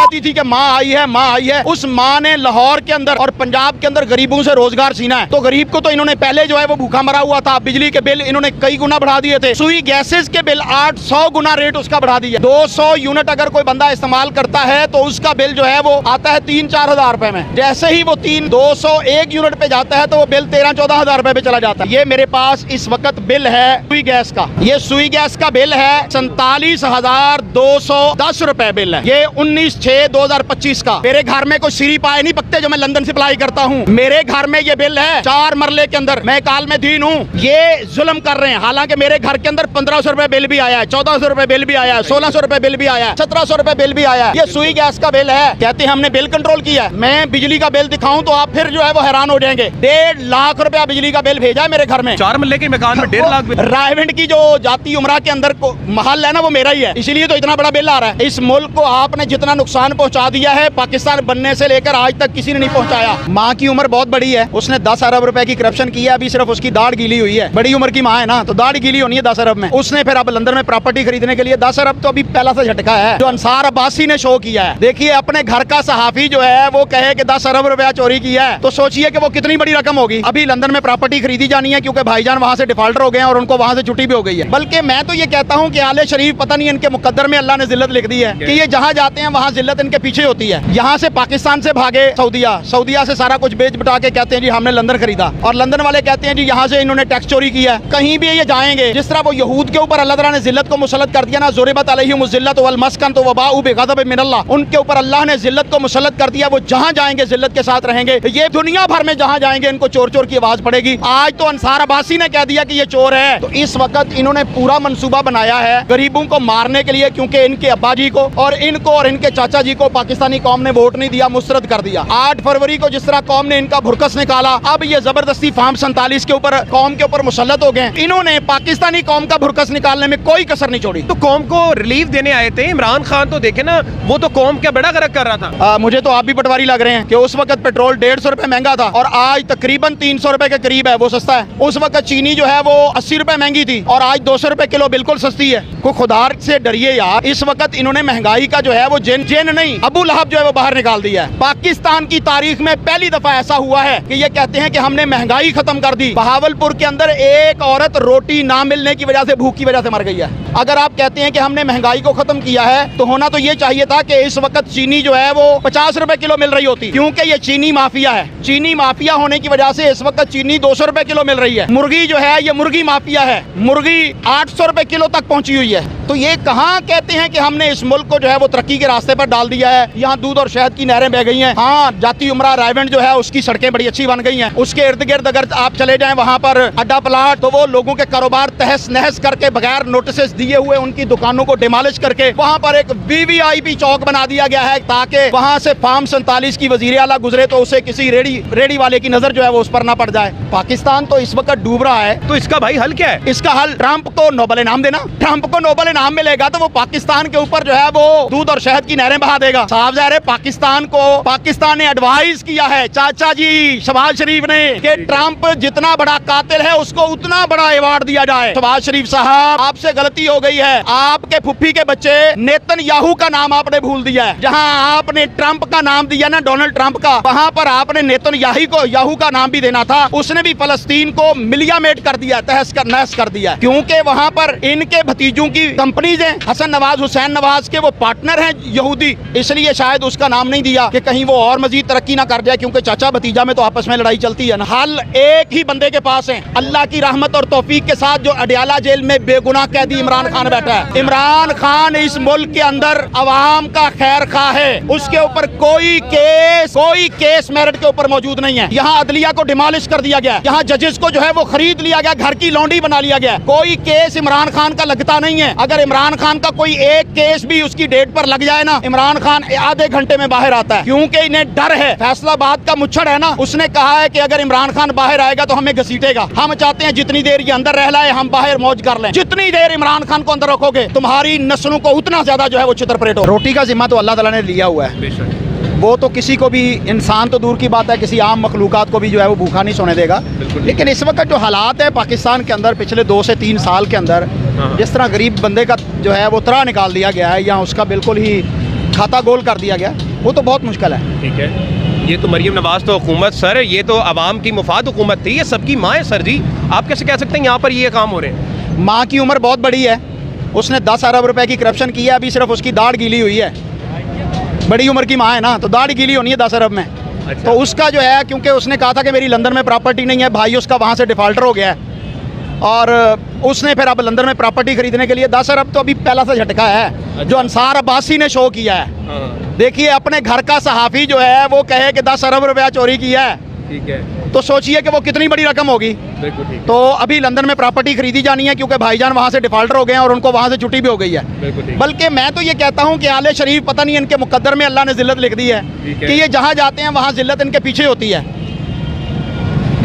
कहती थी कि माँ आई है, माँ आई है। उस माँ ने लाहौर के अंदर और पंजाब के अंदर गरीबों से रोजगार छीना है। तो गरीब को तो इन्होंने पहले जो है वो भूखा मरा हुआ था। बिजली के बिल इन्होंने कई गुना बढ़ा दिए थे। सुई गैसेस के बिल 800 गुना रेट उसका बढ़ा दिया। 200 यूनिट अगर कोई बंदा इस्तेमाल करता है तो उसका बिल जो है वो आता है 3-4 हजार रुपए में। जैसे ही वो 201 यूनिट पे जाता है तो वो बिल 13-14 हजार रुपए पे चला जाता है। ये मेरे पास इस वक्त बिल है सुई गैस का। ये सुई गैस का बिल है 47,210 रुपए बिल है। ये 19/6/2025 का। मेरे घर में कोई सीरी पाए नहीं पकते जो मैं लंदन से अप्लाई करता हूँ। मेरे घर में ये बिल है 4 मरले के अंदर। मैं काल में दीन हूँ। ये जुल्म कर रहे हैं। हालांकि मेरे घर के अंदर 1500 रुपए बिल भी आया है, 1400 रुपए बिल भी आया है, 1600 रुपए बिल भी आया है, 1700 रुपए बिल भी आया है। ये सुई गैस का बिल है। कहते हैं हमने बिल कंट्रोल किया है। मैं बिजली का बिल दिखाऊं तो आप फिर जो है वो हैरान हो जाएंगे। 1.5 लाख रुपया बिजली का बिल भेजा है मेरे घर में। 4 मरले के मकान में 1.5 लाख बिल। रायविंड की जो जाती उमरा के अंदर को महल है ना वो मेरा ही है, इसलिए तो इतना बड़ा बिल आ रहा है। इस मुल्क को आपने जितना नुकसान पहुंचा दिया है पाकिस्तान बनने से लेकर आज तक किसी ने नहीं पहुंचाया। माँ की उम्र बहुत बड़ी है। उसने 10 अरब रुपए की करप्शन की है। अभी सिर्फ उसकी दाढ़ गीली हुई है। बड़ी उम्र की माँ है ना तो दाढ़ गीली होनी है 10 अरब में। उसने फिर अब लंदन में प्रॉपर्टी खरीदने के लिए 10 अरब तो अभी पहला सा झटका है जो अंसार अब्बासी ने शो किया है। देखिए अपने घर का सहाफी जो है वो कहे कि 10 अरब रुपया चोरी किया है तो सोचिए कि वो कितनी बड़ी रकम होगी। अभी लंदन में प्रॉपर्टी खरीदी जानी है क्योंकि भाईजान वहां से डिफॉल्टर हो गए हैं और उनको वहां से छुट्टी भी हो गई है। बल्कि मैं तो ये कहता हूँ कि आले शरीफ पता नहीं इनके मुकद्दर में अल्लाह ने जिल्लत लिख दी है कि ये जहाँ जाते हैं वहाँ जिल्लत इनके पीछे होती है। यहाँ से पाकिस्तान से भागे सऊदिया, सऊदिया से सारा कुछ बेच बटा के कहते हैं जी हमने लंदन खरीदा, और लंदन वाले कहते हैं जी यहाँ से इन्होंने टैक्स चोरी किया है। कहीं भी ये जाएंगे जिस तरह वो यहूद के ऊपर अल्लाह ताला ने जिल्लत को मुसल्लत कर दिया ना, ज़ुरिबत अलैहिमुज़ ज़िल्लत वल मस्कन तो वबाउ बिग़ज़ब मिनल्लाह, उनके ऊपर अल्लाह ने जिल्लत को मुसल्लत कर दिया। वो जहाँ जाएंगे जिल्लत के साथ रहेंगे। ये दुनिया भर में जहाँ जाएंगे इनको चोर चोर की आवाज पड़ेगी। आज तो अंसार अब्बासी ने कह दिया कि ये चोर है। तो इस वक्त इन्होंने पूरा मंसूबा बनाया है गरीबों को मारने के लिए, क्योंकि इनके अब्बा जी को और इनको और इनके चाचा जी को पाकिस्तानी कौम ने वोट नहीं दिया, मुस्तरद कर दिया। 8 फरवरी को जिस तरह कौम ने इनका भुरकस निकाला, अब ये जबरदस्ती फार्म 47 के ऊपर कौम के ऊपर मुसल्लत हो गए। इन्होंने पाकिस्तानी कौम का भुरकस निकालने में कोई कसर नहीं छोड़ी। तो कौम को रिलीफ देने आए थे इमरान खान, तो देखे ना वो तो कौम क्या बड़ा गर्क कर रहा था। मुझे तो आप भी पटवारी लग रहे हैं कि उस वक्त पेट्रोल 150 रुपए महंगा था और आज तकरीबन 300 रुपए के करीब है, वो सस्ता है। उस वक्त चीनी जो है वो 80 रुपए महंगी थी और आज 200 रुपए किलो बिल्कुल सस्ती है। को खुदा से डरिए यार। इस वक्त इन्होंने महंगाई का जो है वो जिन नहीं अबू लहब जो है वो बाहर निकाल दिया है। पाकिस्तान की तारीख में पहली दफा ऐसा हुआ है कि ये कहते हैं कि हमने महंगाई खत्म कर दी। बहावलपुर के अंदर एक औरत रोटी ना मिलने की वजह से, भूख की वजह से मर गई है। अगर आप कहते हैं कि हमने महंगाई को खत्म किया है तो होना तो ये चाहिए था कि इस वक्त चीनी जो है वो 50 रुपए किलो मिल रही होती, क्योंकि ये चीनी माफिया है। चीनी माफिया होने की वजह से इस वक्त चीनी 200 रुपए किलो मिल रही है। मुर्गी जो है ये मुर्गी माफिया है, मुर्गी 800 रुपए किलो तक पहुंची हुई है। तो ये कहाँ कहते हैं कि हमने इस मुल्क को जो है वो तरक्की के रास्ते पर डाल दिया है। यहाँ दूध और शहद की नहरें बह गई हैं। हाँ, जाती उमरा रायविंड जो है उसकी सड़कें बड़ी अच्छी बन गई हैं। उसके इर्द गिर्द अगर आप चले जाएं वहाँ पर अड्डा प्लाट, तो वो लोगों के कारोबार तहस नहस करके बगैर नोटिस दिए हुए उनकी दुकानों को डिमोलिश करके वहाँ पर एक VVIP चौक बना दिया गया है ताकि वहाँ से फार्म 47 की वजीर आला गुजरे तो उसे किसी रेडी वाले की नजर जो है वो उस पर ना पड़ जाए। पाकिस्तान तो इस वक्त डूब रहा है। तो इसका भाई हल क्या है? इसका हल ट्रंप को नोबेल इनाम देना। ट्रंप को नोबेल इनाम मिलेगा तो वो पाकिस्तान के ऊपर जो है वो दूध और शहद की नहरें बहा देगा। साफ ज़ाहिर है पाकिस्तान ने एडवाइस किया है चाचा जी शहबाज शरीफ ने कि ट्रंप जितना बड़ा कातिल है उसको उतना बड़ा अवार्ड दिया जाए। शहबाज शरीफ साहब, आपसे गलती हो गई है। आपके फुफ्फी के बच्चे नेतन्याहू का नाम आपने भूल दिया है। जहां आपने ट्रंप का नाम दिया ना, डोनाल्ड ट्रंप का, वहां पर आपने नेतन्याहू का नाम भी देना था। उसने भी फलस्तीन को मिलियामेट कर दिया, तहस कर नहस कर दिया, क्योंकि वहां पर इनके भतीजों की कंपनीज हैं। हसन नवाज, हुसैन नवाज के वो पार्टनर हैं यहूदी, इसलिए शायद उसका नाम नहीं दिया कि कहीं वो और मजीद तरक्की ना कर जाए, क्योंकि चाचा भतीजा में तो आपस में लड़ाई चलती है ना। हल एक ही बंदे के पास है, अल्लाह की रहमत और तौफीक के साथ, जो अडयाला जेल में बेगुनाह कैदी इमरान खान बैठा है। इमरान खान इस मुल्क के अंदर अवाम का खैर खा है। उसके ऊपर कोई केस मेरिट के ऊपर मौजूद नहीं है। यहाँ अदलिया को डिमोलिश कर दिया गया, यहाँ जजेस को जो है वो खरीद लिया गया, घर की लौंडी बना लिया गया। कोई केस इमरान खान का लगता नहीं है। अगर इमरान खान का कोई एक केस भी उसकी डेट पर लग जाए ना, इमरान खान आधे घंटे में बाहर आता है, क्योंकि इन्हें डर है। फैसलाबाद का मुच्छड़ है ना, उसने कहा है कि अगर इमरान खान बाहर आएगा तो हमें घसीटेगा। हम चाहते हैं जितनी देर ये अंदर रह लाए हम बाहर मौज कर लें। जितनी देर इमरान खान को अंदर रखोगे तुम्हारी नस्लों को उतना ज्यादा जो है वो चित्र परेट हो। रोटी का जिम्मा तो अल्लाह ताला ने लिया हुआ है। वो तो किसी को भी, इंसान तो दूर की बात है, किसी आम मखलूकात को भी जो है वो भूखा नहीं सोने देगा। लेकिन इस वक्त जो हालात है पाकिस्तान के अंदर पिछले 2 से 3 साल के अंदर, जिस तरह गरीब बंदे का जो है वो त्राह निकाल दिया गया है, या उसका बिल्कुल ही खाता गोल कर दिया गया, वो तो बहुत मुश्किल है। ठीक है, ये तो मरीम नवाज तो हुकूमत सर, ये तो आवाम की मुफाद हुकूमत थी, ये सबकी माँ है सर जी, आप कैसे कह सकते हैं यहाँ पर ये काम हो रहे हैं? माँ की उम्र बहुत बड़ी है, उसने 10 अरब रुपए की करप्शन की है, अभी सिर्फ उसकी दाढ़ गीली हुई है। बड़ी उम्र की माँ है ना, तो दाढ़ गीली होनी है 10 अरब में। अच्छा। तो उसका जो है, क्योंकि उसने कहा था कि मेरी लंदन में प्रॉपर्टी नहीं है, भाई उसका वहाँ से डिफ़ॉल्टर हो गया है और उसने फिर अब लंदन में प्रॉपर्टी खरीदने के लिए 10 अरब तो अभी पहला सा झटका है जो अंसार अब्बासी ने शो किया है। हाँ। देखिए, अपने घर का सहाफ़ी जो है वो कहे कि 10 अरब रुपया चोरी किया है, ठीक है, तो सोचिए कि वो कितनी बड़ी रकम होगी। बिल्कुल ठीक, तो अभी लंदन में प्रॉपर्टी खरीदी जानी है क्योंकि भाईजान वहाँ से डिफ़ॉल्टर हो गए हैं और उनको वहाँ से छुट्टी भी हो गई है। बिल्कुल ठीक। बल्कि मैं तो ये कहता हूँ कि आले शरीफ, पता नहीं इनके मुकद्दर में अल्लाह ने ज़िल्लत लिख दी है ठीक है। कि ये जहाँ जाते हैं वहाँ ज़िल्लत इनके पीछे होती है।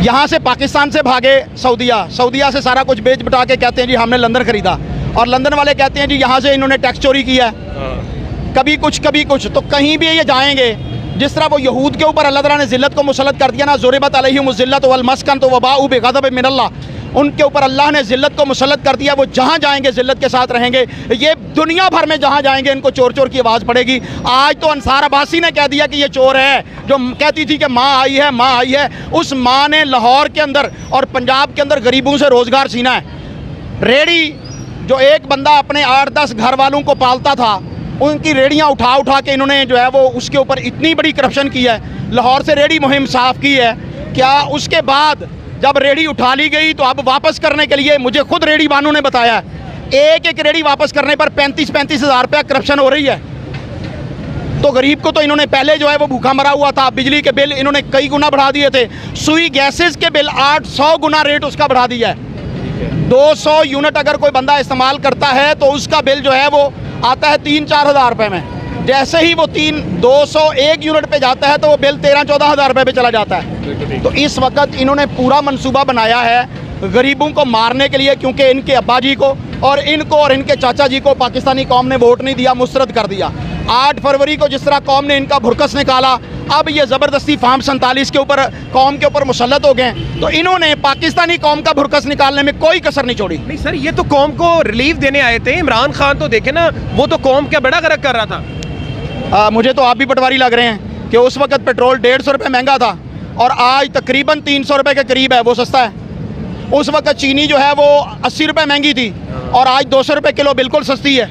यहाँ से पाकिस्तान से भागे सऊदीया से सारा कुछ बेच बटा के कहते हैं जी हमने लंदन खरीदा, और लंदन वाले कहते हैं जी यहाँ से इन्होंने टैक्स चोरी किया है। हाँ। कभी कुछ तो कहीं भी ये जाएंगे, जिस तरह वो यहूद के ऊपर अल्लाह ताला ने ज़िल्लत को मुसल्लत कर दिया ना, ज़ुरिबत अलैहिमुज़ ज़िल्लत वल मस्कन तो वबाउ बिग़ज़ब मिनल्लाह, उनके ऊपर अल्लाह ने ज़िल्लत को मुसल्लत कर दिया। वो जहाँ जाएंगे ज़िल्लत के साथ रहेंगे। ये दुनिया भर में जहाँ जाएंगे इनको चोर चोर की आवाज़ पड़ेगी। आज तो अंसार अब्बासी ने कह दिया कि ये चोर है, जो कहती थी कि माँ आई है, माँ आई है। उस माँ ने लाहौर के अंदर और पंजाब के अंदर गरीबों से रोज़गार छीना है। रेडी जो एक बंदा अपने 8-10 घर वालों को पालता था, उनकी रेडियां उठा के इन्होंने जो है वो उसके ऊपर इतनी बड़ी करप्शन की है। लाहौर से रेडी मुहिम साफ़ की है। क्या उसके बाद जब रेडी उठा ली गई तो अब वापस करने के लिए, मुझे खुद रेडी वालों ने बताया, एक रेडी वापस करने पर 35-35 हज़ार रुपया करप्शन हो रही है। तो गरीब को तो इन्होंने पहले जो है वो भूखा मरा हुआ था। बिजली के बिल इन्होंने कई गुना बढ़ा दिए थे। सुई गैसेस के बिल 800 गुना रेट उसका बढ़ा दिया है। 200 यूनिट अगर कोई बंदा इस्तेमाल करता है तो उसका बिल जो है वो आता है 3-4 हज़ार रुपये में। जैसे ही वो 201 यूनिट पे जाता है तो वो बिल 13-14 हज़ार रुपये पे चला जाता है। तो इस वक्त इन्होंने पूरा मंसूबा बनाया है गरीबों को मारने के लिए, क्योंकि इनके अब्बा जी को और इनको और इनके चाचा जी को पाकिस्तानी कौम ने वोट नहीं दिया, मुस्तरद कर दिया। 8 फरवरी को जिस तरह कौम ने इनका भुरकस निकाला, अब ये ज़बरदस्ती फार्म 47 के ऊपर कौम के ऊपर मुसल्लत हो गए। तो इन्होंने पाकिस्तानी कौम का भुरकस निकालने में कोई कसर नहीं छोड़ी। नहीं सर, ये तो कौम को रिलीफ देने आए थे। इमरान खान तो देखे ना, वो तो कौम क्या बड़ा गर्क कर रहा था। मुझे तो आप भी पटवारी लग रहे हैं कि उस वक्त पेट्रोल 150 रुपये महंगा था और आज तकरीबन 300 रुपये के करीब है, वो सस्ता है। उस वक्त चीनी जो है वो 80 रुपये महंगी थी और आज 200 रुपये किलो बिल्कुल सस्ती है।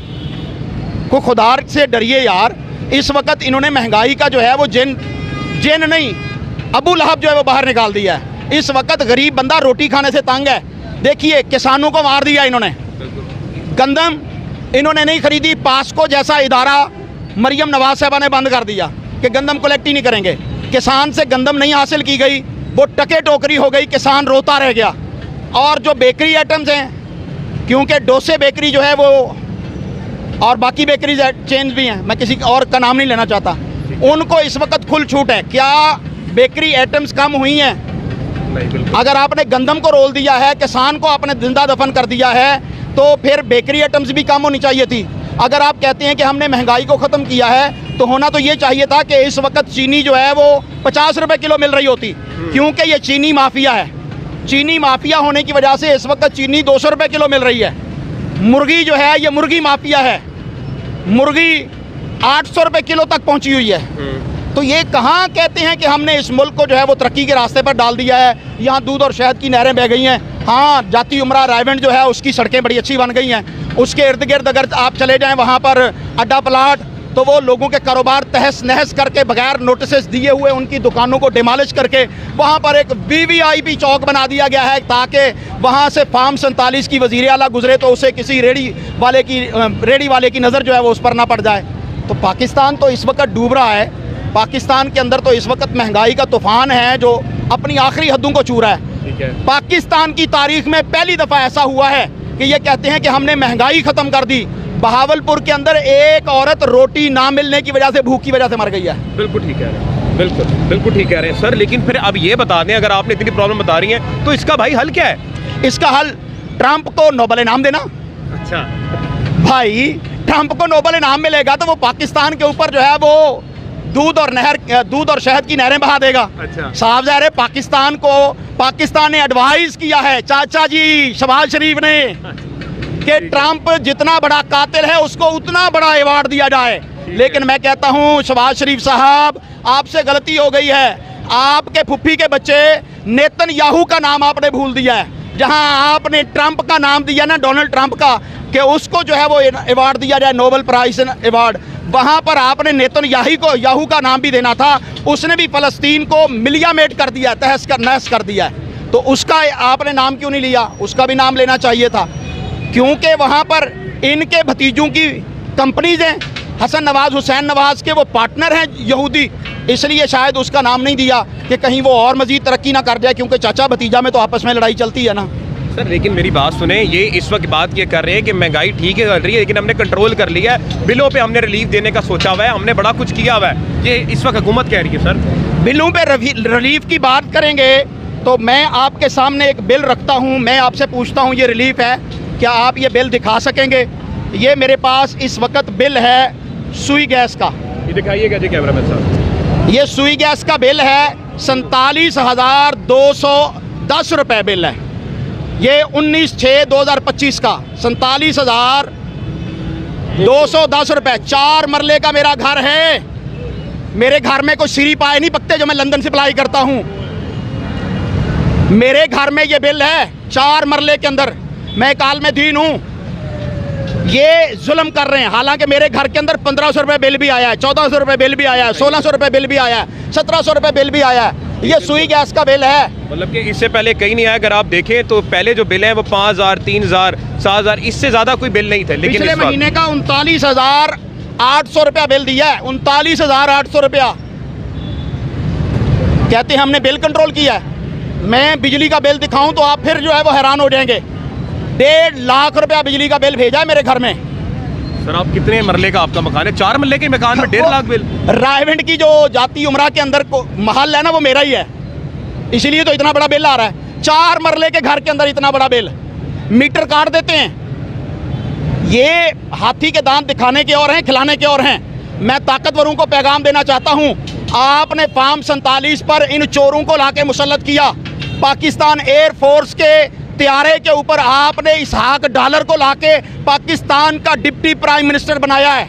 को खुदा से डरिए यार। इस वक्त इन्होंने महंगाई का जो है वो जिन नहीं, अबू लहब जो है वो बाहर निकाल दिया है। इस वक्त गरीब बंदा रोटी खाने से तंग है। देखिए, किसानों को मार दिया इन्होंने। गंदम इन्होंने नहीं खरीदी। पास्को जैसा इदारा मरीम नवाज साहबा ने बंद कर दिया कि गंदम कलेक्ट ही नहीं करेंगे। किसान से गंदम नहीं हासिल की गई, वो टके टोकरी हो गई, किसान रोता रह गया। और जो बेकरी आइटम्स हैं, क्योंकि डोसे बेकरी जो है वो और बाकी बेकरी चेंज भी हैं, मैं किसी और का नाम नहीं लेना चाहता, उनको इस वक्त खुल छूट है। क्या बेकरी आइटम्स कम हुई हैं? अगर आपने गंदम को रोल दिया है, किसान को आपने जिंदा दफन कर दिया है, तो फिर बेकरी आइटम्स भी कम होनी चाहिए थी। अगर आप कहते हैं कि हमने महंगाई को ख़त्म किया है, तो होना तो ये चाहिए था कि इस वक्त चीनी जो है वो 50 रुपये किलो मिल रही होती, क्योंकि ये चीनी माफिया है। चीनी माफिया होने की वजह से इस वक्त चीनी 200 रुपये किलो मिल रही है। मुर्गी जो है ये मुर्गी माफिया है, मुर्गी 800 रुपये किलो तक पहुंची हुई है। तो ये कहाँ कहते हैं कि हमने इस मुल्क को जो है वो तरक्की के रास्ते पर डाल दिया है। यहाँ दूध और शहद की नहरें बह गई हैं। हाँ, जाती उमरा रायवेंड जो है उसकी सड़कें बड़ी अच्छी बन गई हैं। उसके इर्द गिर्द अगर आप चले जाएं वहाँ पर अड्डा प्लाट, तो वो लोगों के कारोबार तहस नहस करके बगैर नोटिस दिए हुए उनकी दुकानों को डिमोलिश करके वहाँ पर एक VVIP चौक बना दिया गया है, ताकि वहाँ से फार्म 47 की वज़ीर आला गुजरे तो उसे किसी रेडी वाले की नज़र जो है वो उस पर ना पड़ जाए। तो पाकिस्तान तो इस वक्त डूब रहा है। पाकिस्तान के अंदर तो इस वक्त महंगाई का तूफान है जो अपनी आखिरी हदों को छू रहा है। पाकिस्तान की तारीख में पहली दफ़ा ऐसा हुआ है कि ये कहते हैं कि हमने महंगाई ख़त्म कर दी। बहावलपुर के अंदर एक औरत रोटी ना मिलने की वजह से, भूख की वजह से मर गई है। बिल्कुल ठीक कह रहे हैं, बिल्कुल ठीक कह रहे हैं सर। लेकिन फिर अब ये बता दें, अगर आपने इतनी प्रॉब्लम बता रही हैं तो इसका भाई हल क्या है? इसका हल ट्रंप को नोबेल इनाम देना। अच्छा भाई, ट्रंप को नोबेल इनाम मिलेगा तो वो पाकिस्तान के ऊपर जो है वो दूध और शहद की नहरें बहा देगा। अच्छा। साफ ज़ाहिर है पाकिस्तान ने एडवाइस किया है चाचा जी शहबाज शरीफ ने कि ट्रंप जितना बड़ा कातिल है उसको उतना बड़ा अवार्ड दिया जाए। लेकिन मैं कहता हूं शहबाज शरीफ साहब, आपसे गलती हो गई है। आपके फुफ्फी के बच्चे नेतन्याहू का नाम आपने भूल दिया है। जहां आपने ट्रंप का नाम दिया ना, डोनाल्ड ट्रंप का, कि उसको जो है वो अवार्ड दिया जाए, नोबेल प्राइज अवार्ड, वहां पर आपने नेतन्याहू का नाम भी देना था। उसने भी फ़लस्तीन को मिलियामेट कर दिया, नहस कर दिया है। तो उसका आपने नाम क्यों नहीं लिया? उसका भी नाम लेना चाहिए था, क्योंकि वहाँ पर इनके भतीजों की कंपनीज हैं। हसन नवाज, हुसैन नवाज के वो पार्टनर हैं यहूदी, इसलिए शायद उसका नाम नहीं दिया कि कहीं वो और मज़ीद तरक्की ना कर जाए, क्योंकि चाचा भतीजा में तो आपस में लड़ाई चलती है ना। सर लेकिन मेरी बात सुने, ये इस वक्त बात ये कर रहे हैं कि महंगाई ठीक है कर रही है, लेकिन हमने कंट्रोल कर लिया है, बिलों पे हमने रिलीफ देने का सोचा हुआ है, हमने बड़ा कुछ किया हुआ है, ये इस वक्त हुकूमत कह रही है। सर बिलों पे रिलीफ की बात करेंगे तो मैं आपके सामने एक बिल रखता हूं, मैं आपसे पूछता हूं ये रिलीफ है, क्या आप ये बिल दिखा सकेंगे? ये मेरे पास इस वक्त बिल है सुई गैस का, ये दिखाइएगा जी कैमरामैन साहब। ये सुई गैस का बिल है, 47,210 रुपये बिल है। ये 19/6/2025 का 47,210 रुपये। 4 मरले का मेरा घर है। मेरे घर में कोई सीरी पाए नहीं पकते जो मैं लंदन से अप्लाई करता हूँ। मेरे घर में ये बिल है 4 मरले के अंदर। मैं काल में दीन हूँ। ये जुल्म कर रहे हैं। हालांकि मेरे घर के अंदर 1500 रुपये बिल भी आया है, 1400 रुपये बिल भी आया है, 1600 रुपये बिल भी आया है, 1700 रुपये बिल भी आया है। ये सुई गैस का बिल है। मतलब कि इससे पहले कहीं नहीं आया। अगर आप देखें तो पहले जो बिल है वो 5000, 3000, 7000, इससे ज़्यादा कोई बिल नहीं थे। लेकिन पिछले महीने का 39,800 रुपया बिल दिया है। 39,800 रुपया। कहते हैं हमने बिल कंट्रोल किया है। मैं बिजली का बिल दिखाऊं तो आप फिर जो है वो हैरान हो जाएंगे। 1.5 लाख रुपया बिजली का बिल भेजा है मेरे घर में। सर आप कितने मरले का आपका मकान है? 4 मरले के मकान में 1.5 लाख बिल। रायविंड की जो जाती उमरा के अंदर को महल है ना, वो मेरा ही है, इसीलिए तो इतना बड़ा बिल आ रहा है। 4 मरले के घर के अंदर इतना बड़ा बिल। मीटर काट देते हैं। ये हाथी के दांत दिखाने के और हैं, खिलाने के और हैं। मैं ताकतवरों को पैगाम देना चाहता हूं, आपने फार्म 47 पर इन चोरों को लाके मुसल्लत किया। पाकिस्तान एयरफोर्स के त्यारे के ऊपर आपने इसहाक डालर को लाके पाकिस्तान का डिप्टी प्राइम मिनिस्टर बनाया है।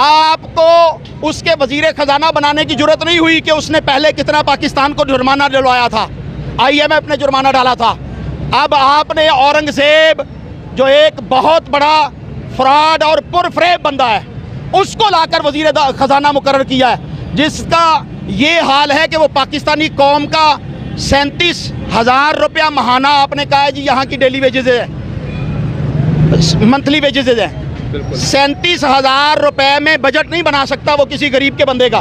आपको उसके वजीर खजाना बनाने की जरूरत नहीं हुई कि उसने पहले कितना पाकिस्तान को जुर्माना दिलवाया था। IMF ने जुर्माना डाला था। अब आपने औरंगजेब, जो एक बहुत बड़ा फ्रॉड और पुरफरेब बंदा है, उसको लाकर वजीर खजाना मुकर्रर किया है, जिसका ये हाल है कि वो पाकिस्तानी कौम का 37,000 रुपया महाना आपने कहा है जी यहाँ की डेली वेजेस है, मंथली वेजेस है। 37,000 रुपये में बजट नहीं बना सकता वो किसी गरीब के बंदे का।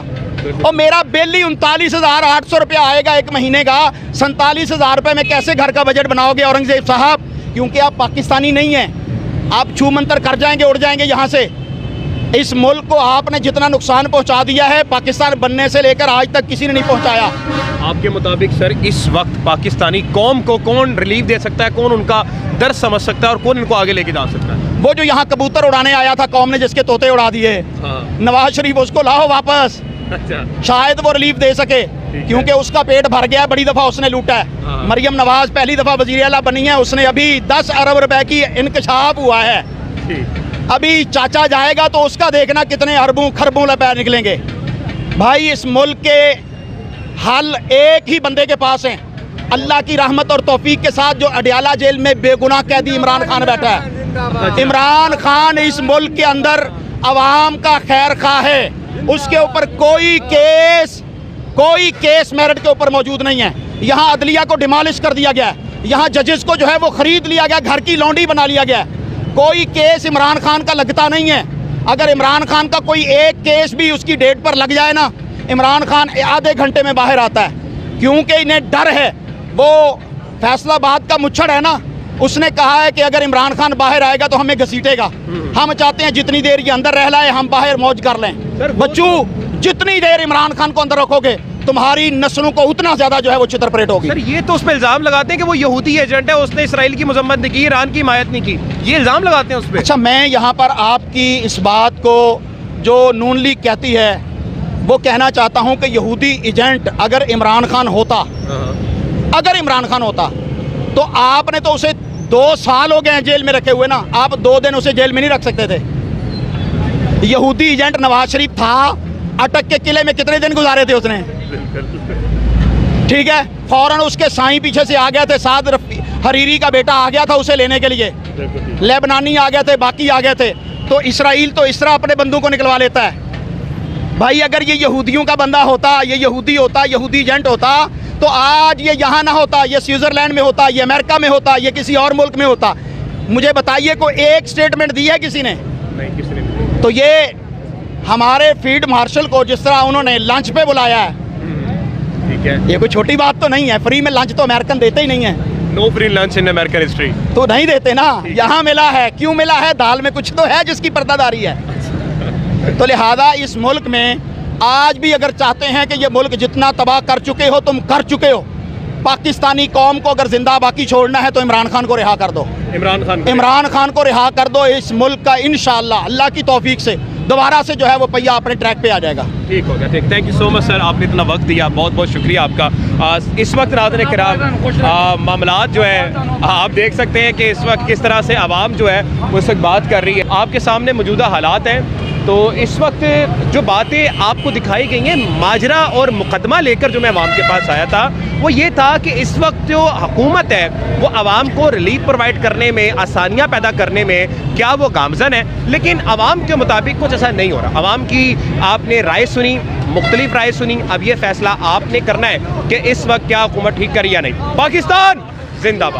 और मेरा बिल ही 39,800 रुपया आएगा एक महीने का। 47,000 रुपये में कैसे घर का बजट बनाओगे औरंगजेब साहब? क्योंकि आप पाकिस्तानी नहीं हैं। आप छू मंतर कर जाएंगे, उड़ जाएंगे यहाँ से। इस मुल्क को आपने जितना नुकसान पहुँचा दिया है, पाकिस्तान बनने से लेकर आज तक किसी ने नहीं पहुँचाया। आपके मुताबिक सर इस वक्त पाकिस्तानी कौम को कौन रिलीफ दे सकता है, कौन उनका दर्द समझ सकता है और कौन इनको आगे लेके जा सकता है? वो जो यहाँ कबूतर उड़ाने आया था कौम ने, जिसके तोते उड़ा दिए, नवाज शरीफ, उसको लाओ वापस। अच्छा। शायद वो रिलीफ दे सके, क्योंकि उसका पेट भर गया है, बड़ी दफ़ा उसने लूटा है। मरियम नवाज पहली दफ़ा वज़ीर आला बनी है, उसने अभी 10 अरब रुपए की इंकशाफ हुआ है। अभी चाचा जाएगा तो उसका देखना कितने अरबों खरबों रुपए निकलेंगे। भाई इस मुल्क के हल एक ही बंदे के पास हैं, अल्लाह की रहमत और तौफीक के साथ, जो अडियाला जेल में बेगुनाह कैदी इमरान खान बैठा है। इमरान खान इस मुल्क के अंदर अवाम का खैर खा है। उसके ऊपर कोई केस मेरिट के ऊपर मौजूद नहीं है। यहाँ अदलिया को डिमोलिश कर दिया गया है। यहाँ जजेस को जो है वो खरीद लिया गया, घर की लौंडी बना लिया गया है। कोई केस इमरान खान का लगता नहीं है। अगर इमरान खान का कोई एक केस भी उसकी डेट पर लग जाए ना, इमरान खान आधे घंटे में बाहर आता है, क्योंकि इन्हें डर है। वो फैसलाबाद का मुच्छड़ है ना, उसने कहा है कि अगर इमरान खान बाहर आएगा तो हमें घसीटेगा। हम चाहते हैं जितनी देर ये अंदर रह लाए, हम बाहर मौज कर लें। बच्चू, जितनी देर इमरान खान को अंदर रखोगे, तुम्हारी नस्लों को उतना ज्यादा जो है वो चित्रपरेट होगी। सर ये तो उस पर इल्जाम लगाते हैं कि वो यहूदी एजेंट है, उसने इसराइल की मजम्मत नहीं की, ईरान की हिमायत नहीं की, ये इल्जाम लगाते हैं उस पर। अच्छा, मैं यहाँ पर आपकी इस बात को जो नून लीग कहती है वो कहना चाहता हूँ कि यहूदी एजेंट अगर इमरान खान होता, तो आपने तो उसे 2 साल हो गए हैं जेल में रखे हुए ना। आप 2 दिन उसे जेल में नहीं रख सकते थे। यहूदी एजेंट नवाज शरीफ था, अटक के किले में कितने दिन गुजारे थे उसने? ठीक है, फौरन उसके साईं पीछे से आ गए थे, साद हरीरी का बेटा आ गया था उसे लेने के लिए, लेबनानी आ गए थे, बाकी आ गए थे। तो इसराइल तो इस तरह अपने बंदों को निकलवा लेता है। भाई अगर ये यहूदियों का बंदा होता, ये यहूदी होता, यहूदी एजेंट होता, तो आज ये यहाँ ना होता, ये स्विट्जरलैंड में होता, ये अमेरिका में होता, ये किसी और मुल्क में होता। मुझे बताइए कोई एक स्टेटमेंट दी है किसी ने? नहीं, किसी ने नहीं। तो ये हमारे फील्ड मार्शल को जिस तरह उन्होंने लंच पे बुलाया है, ठीक है, ये कोई छोटी बात तो नहीं है। फ्री में लंच तो अमेरिकन देते ही नहीं है। No free lunch in American history. तो नहीं देते ना, यहाँ मिला है। क्यों मिला है? दाल में कुछ तो है जिसकी पर्दादारी है। तो लिहाजा इस मुल्क में आज भी अगर चाहते हैं कि ये मुल्क जितना तबाह कर चुके हो तुम कर चुके हो, पाकिस्तानी कौम को अगर जिंदा बाकी छोड़ना है तो इमरान खान को रिहा कर दो। इमरान खान को रिहा कर दो। इस मुल्क का इंशाअल्लाह अल्लाह की तौफीक से दोबारा से जो है वो पहिया अपने ट्रैक पे आ जाएगा। ठीक हो गया, ठीक। Thank you so much sir, आपने इतना वक्त दिया, बहुत बहुत शुक्रिया आपका। इस वक्त नाज़रीन किराम मामलात जो है आप देख सकते हैं कि इस वक्त किस तरह से आवाम जो है वो इस वक्त बात कर रही है। आपके सामने मौजूदा हालात हैं। तो इस वक्त जो बातें आपको दिखाई गई हैं, माजरा और मुकदमा लेकर जो मैं आवाम के पास आया था वो ये था कि इस वक्त जो हुकूमत है वो आवाम को रिलीफ प्रोवाइड करने में, आसानियाँ पैदा करने में क्या वो गामजन है, लेकिन आवाम के मुताबिक कुछ ऐसा नहीं हो रहा। आवाम की आपने राय सुनी, मुख्तलिफ राय सुनी, अब ये फैसला आपने करना है कि इस वक्त क्या हुकूमत ठीक करी या नहीं। पाकिस्तान जिंदाबाद।